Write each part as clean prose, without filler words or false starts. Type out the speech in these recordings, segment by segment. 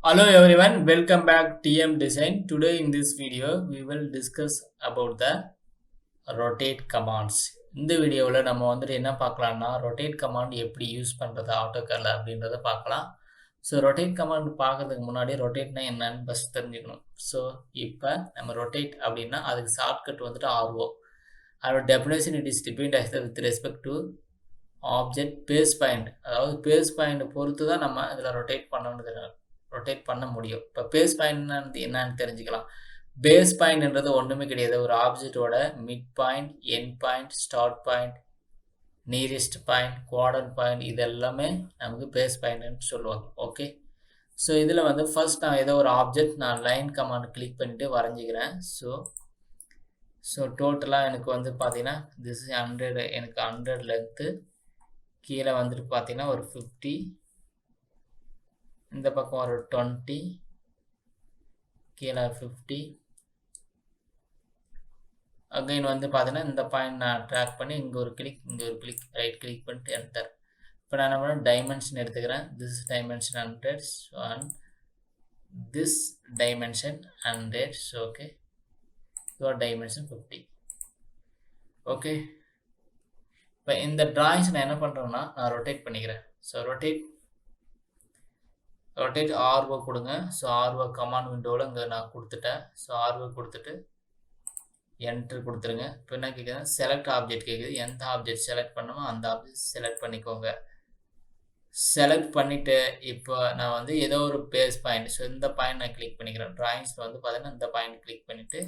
Hello everyone, welcome back TM Design. Today in this video we will discuss about the rotate commands. இந்த வீடியோவில் நம்ம வந்துட்டு என்ன பார்க்கலாம்னா rotate command எப்படி use பண்ணுறது AutoCAD அப்படின்றத பார்க்கலாம். ஸோ rotate command பார்க்கறதுக்கு முன்னாடி rotateனா என்னன்னு ஃபஸ்ட் தெரிஞ்சுக்கணும். ஸோ இப்போ நம்ம rotate அப்படின்னா அதுக்கு ஷார்ட்கட் வந்துட்டு RO. அதோட definition it is depend as with respect to object base point. அதாவது பேஸ் பாயிண்ட் பொறுத்து தான் நம்ம இதில் ரொட்டேட் பண்ண முடியும். இப்போ பேஸ் பாயிண்ட் என்னன்னு தெரிஞ்சுக்கலாம். பேஸ் பாயிண்ட்ன்றது ஒன்றுமே கிடையாது. ஒரு ஆப்ஜெக்டோட mid point, end point, start point, nearest point, quadrant point இது எல்லாமே நமக்கு பேஸ் பாயிண்ட்னு சொல்லுவாங்க. ஓகே, ஸோ இதில் வந்து ஃபர்ஸ்ட் நான் ஏதோ ஒரு ஆப்ஜெக்ட் நான் லைன் கமாண்ட் கிளிக் பண்ணிவிட்டு வரைஞ்சிக்கிறேன். ஸோ டோட்டலாக எனக்கு வந்து பார்த்தீங்கன்னா திஸ் இஸ் 100, எனக்கு 100 லென்த்து, கீழே வந்துட்டு பார்த்தீங்கன்னா ஒரு 50, இந்த பக்கம் ஒரு 20, கீழே 50. அகைன் வந்து பார்த்தீங்கன்னா இந்த பாயிண்ட் நான் ட்ராக் பண்ணி இங்கே ஒரு கிளிக் ரைட் கிளிக் பண்ணிட்டு என்டர். இப்போ நான் என்ன பண்ண டைமென்ஷன் எடுத்துக்கிறேன். This dimension 100 and this dimension 100. Okay, your dimension 50. Okay, இப்போ இந்த டிராயிங்ஸ் நான் என்ன பண்ணுறேன்னா நான் ரொட்டேட் பண்ணிக்கிறேன். ஸோ ரொட்டேட் RO கொடுங்க. ஸோ RO கமாண்ட் விண்டோவில் இங்கே நான் கொடுத்துட்டேன். ஸோ RO கொடுத்துட்டு என்டர் கொடுத்துருங்க. இப்போ என்ன கேட்குது, செலக்ட் ஆப்ஜெக்ட் கேட்குது. எந்த ஆப்ஜெக்ட் செலக்ட் பண்ணணுமோ அந்த ஆப்ஜெக்ட் செலக்ட் பண்ணிக்கோங்க. செலக்ட் பண்ணிவிட்டு இப்போ நான் வந்து ஏதோ ஒரு பேஸ் பாயிண்ட், ஸோ இந்த பாயிண்ட் நான் கிளிக் பண்ணிக்கிறேன். ட்ராயிங்ஸில் வந்து பார்த்தீங்கன்னா இந்த பாயிண்ட் கிளிக் பண்ணிவிட்டு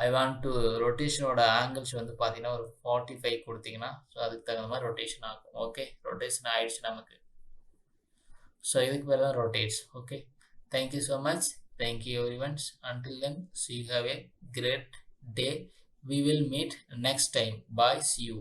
ஐ வாண்ட் டு ரொட்டேஷனோட ஆங்கிள்ஸ் வந்து பார்த்தீங்கன்னா ஒரு 45 கொடுத்தீங்கன்னா ஸோ அதுக்கு தகுந்த மாதிரி ரொட்டேஷன் ஆகும். ஓகே, ரொட்டேஷன் ஆகிடுச்சு நமக்கு. ஸோ இதுக்கு பேர் தான் rotates. Okay, thank you so much. Thank you everyone. Until then, see you have a great day. We will meet next time. Bye. See you.